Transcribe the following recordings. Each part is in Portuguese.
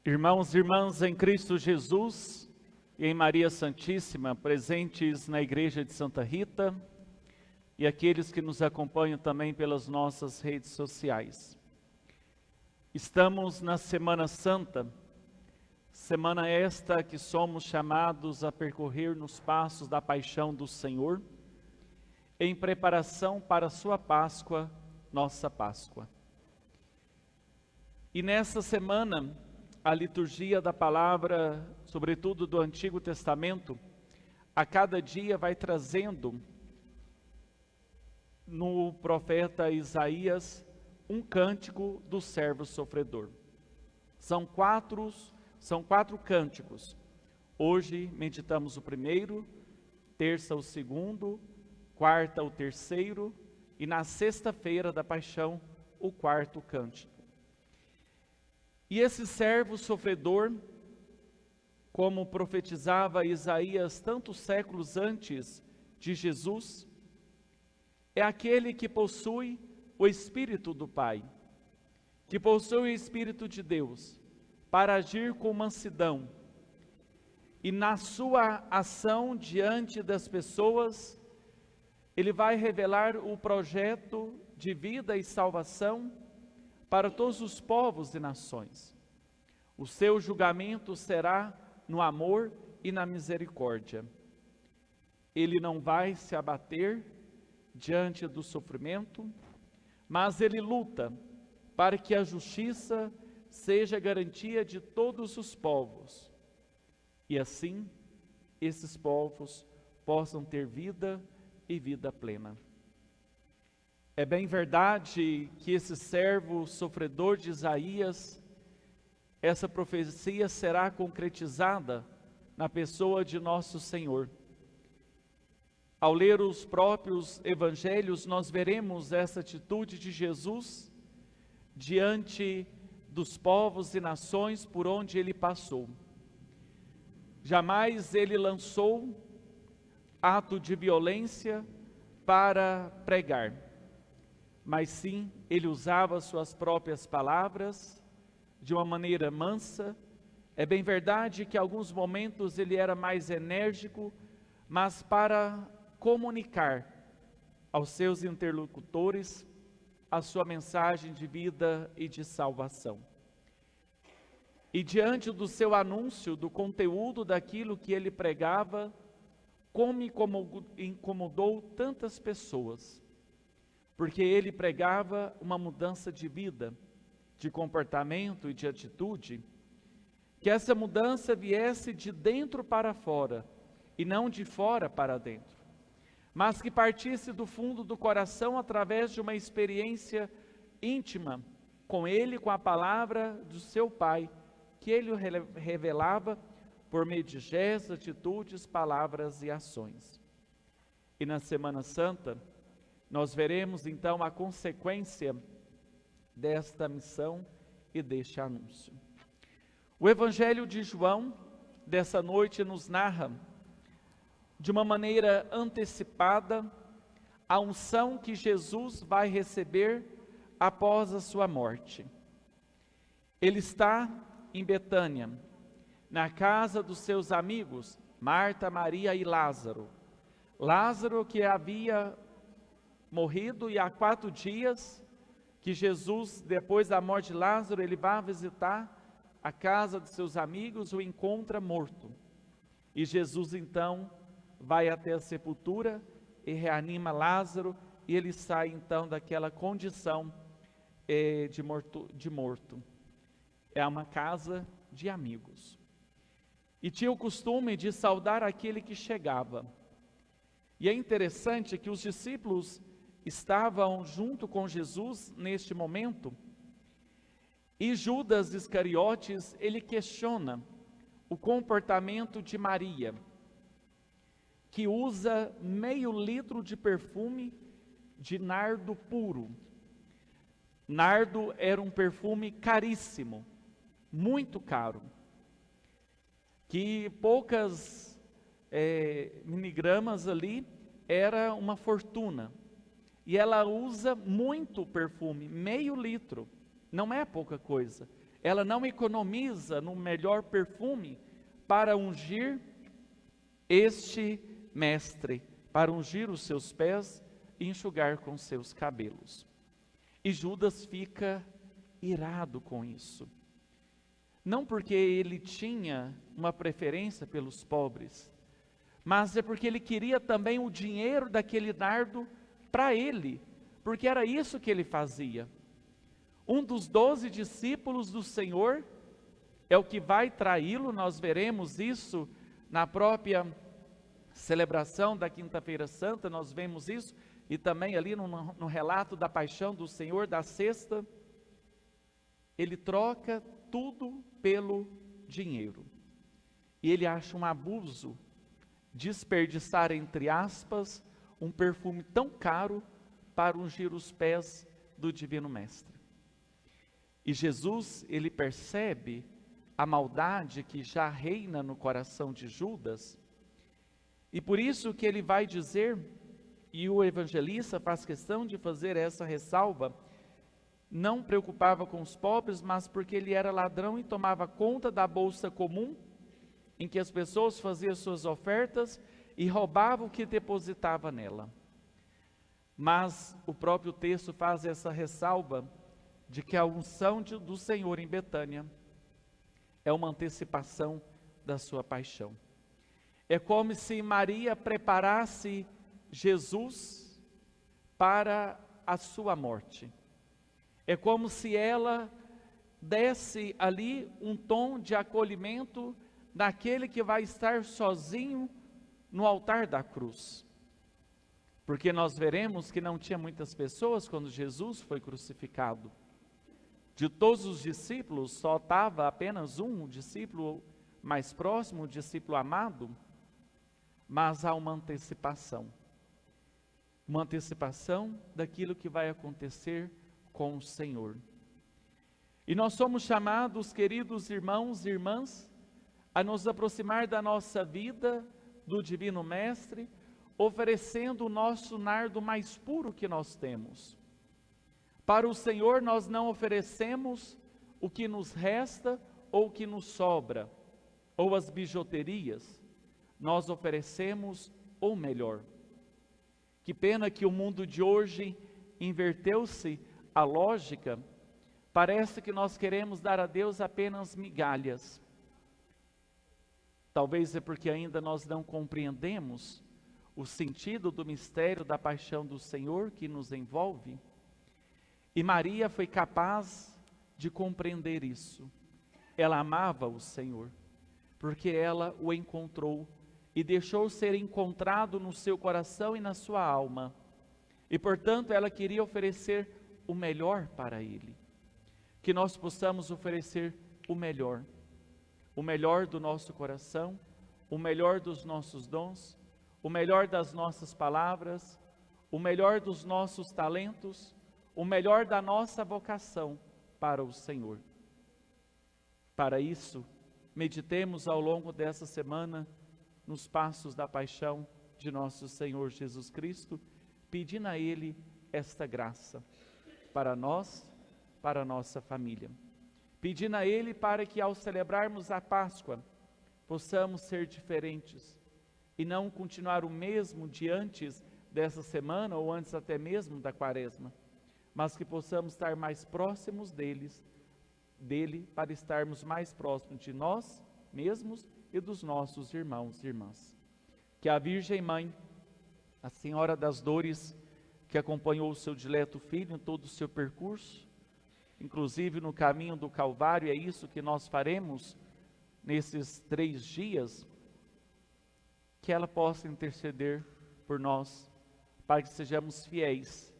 Irmãos e irmãs em Cristo Jesus e em Maria Santíssima, presentes na Igreja de Santa Rita, e aqueles que nos acompanham também pelas nossas redes sociais. Estamos na Semana Santa, semana esta que somos chamados a percorrer nos passos da paixão do Senhor, em preparação para a sua Páscoa, nossa Páscoa. E nessa semana, a liturgia da palavra, sobretudo do Antigo Testamento, a cada dia vai trazendo no profeta Isaías um cântico do servo sofredor. São quatro cânticos. Hoje meditamos o primeiro, terça o segundo, quarta o terceiro e na sexta-feira da paixão o quarto cântico. E esse servo sofredor, como profetizava Isaías tantos séculos antes de Jesus, é aquele que possui o Espírito do Pai, que possui o Espírito de Deus, para agir com mansidão. E na sua ação diante das pessoas, ele vai revelar o projeto de vida e salvação para todos os povos e nações. O seu julgamento será no amor e na misericórdia. Ele não vai se abater diante do sofrimento, mas ele luta para que a justiça seja garantia de todos os povos. E assim, esses povos possam ter vida e vida plena. É bem verdade que esse servo sofredor de Isaías, essa profecia será concretizada na pessoa de nosso Senhor. Ao ler os próprios evangelhos, nós veremos essa atitude de Jesus diante dos povos e nações por onde ele passou. Jamais ele lançou ato de violência para pregar, mas sim, ele usava suas próprias palavras de uma maneira mansa. É bem verdade que em alguns momentos ele era mais enérgico, mas para comunicar aos seus interlocutores a sua mensagem de vida e de salvação. E diante do seu anúncio, do conteúdo daquilo que ele pregava, como incomodou tantas pessoas, porque ele pregava uma mudança de vida, de comportamento e de atitude, que essa mudança viesse de dentro para fora, e não de fora para dentro, mas que partisse do fundo do coração através de uma experiência íntima com ele, com a palavra do seu Pai, que ele revelava por meio de gestos, atitudes, palavras e ações. E na Semana Santa, nós veremos então a consequência desta missão e deste anúncio. O Evangelho de João, dessa noite, nos narra, de uma maneira antecipada, a unção que Jesus vai receber após a sua morte. Ele está em Betânia, na casa dos seus amigos, Marta, Maria e Lázaro. Lázaro que havia morrido, e há 4 dias que Jesus, depois da morte de Lázaro, ele vai visitar a casa de seus amigos, o encontra morto. E Jesus então vai até a sepultura e reanima Lázaro, e ele sai então daquela condição de morto. É uma casa de amigos. E tinha o costume de saudar aquele que chegava. E é interessante que os discípulos estavam junto com Jesus neste momento, e Judas Iscariotes, ele questiona o comportamento de Maria, que usa meio litro de perfume de nardo puro. Nardo era um perfume caríssimo, muito caro, que poucas miligramas ali era uma fortuna. E ela usa muito perfume, meio litro, não é pouca coisa. ela não economiza no melhor perfume para ungir este mestre, para ungir os seus pés e enxugar com seus cabelos. E Judas fica irado com isso. Não porque ele tinha uma preferência pelos pobres, mas é porque ele queria também o dinheiro daquele nardo para ele, porque era isso que ele fazia. Um dos 12 discípulos do Senhor é o que vai traí-lo. Nós veremos isso na própria celebração da Quinta-feira Santa, nós vemos isso, e também ali no relato da paixão do Senhor, da sexta. Ele troca tudo pelo dinheiro. E ele acha um abuso desperdiçar, entre aspas, um perfume tão caro para ungir os pés do Divino Mestre. E Jesus, ele percebe a maldade que já reina no coração de Judas, e por isso que ele vai dizer, e o evangelista faz questão de fazer essa ressalva, não preocupava com os pobres, mas porque ele era ladrão e tomava conta da bolsa comum, em que as pessoas faziam suas ofertas e roubavam o que depositava nela. Mas o próprio texto faz essa ressalva de que a unção do Senhor em Betânia é uma antecipação da sua paixão. É como se Maria preparasse Jesus para a sua morte. É como se ela desse ali um tom de acolhimento daquele que vai estar sozinho no altar da cruz. Porque nós veremos que não tinha muitas pessoas quando Jesus foi crucificado. De todos os discípulos, só estava apenas um discípulo mais próximo, o discípulo amado, mas há uma antecipação daquilo que vai acontecer com o Senhor. E nós somos chamados, queridos irmãos e irmãs, a nos aproximar da nossa vida, do Divino Mestre, oferecendo o nosso nardo mais puro que nós temos. Para o Senhor nós não oferecemos o que nos resta ou o que nos sobra, ou as bijuterias, nós oferecemos o melhor. Que pena que o mundo de hoje inverteu-se a lógica, parece que nós queremos dar a Deus apenas migalhas. Talvez é porque ainda nós não compreendemos o sentido do mistério da paixão do Senhor que nos envolve. E Maria foi capaz de compreender isso. Ela amava o Senhor, porque ela o encontrou e deixou ser encontrado no seu coração e na sua alma. E portanto ela queria oferecer o melhor para Ele. Que nós possamos oferecer o melhor do nosso coração, o melhor dos nossos dons, o melhor das nossas palavras, o melhor dos nossos talentos, o melhor da nossa vocação para o Senhor. Para isso, meditemos ao longo dessa semana nos passos da paixão de nosso Senhor Jesus Cristo, pedindo a Ele esta graça para nós, para a nossa família. Pedindo a Ele para que ao celebrarmos a Páscoa, possamos ser diferentes e não continuar o mesmo de antes dessa semana ou antes até mesmo da Quaresma, mas que possamos estar mais próximos dele para estarmos mais próximos de nós mesmos e dos nossos irmãos e irmãs. Que a Virgem Mãe, a Senhora das Dores, que acompanhou o seu dileto Filho em todo o seu percurso, inclusive no caminho do Calvário, é isso que nós faremos nesses 3 dias, que ela possa interceder por nós, para que sejamos fiéis,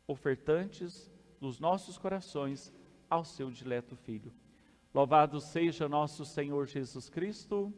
ofertantes dos nossos corações ao seu dileto Filho. Louvado seja nosso Senhor Jesus Cristo.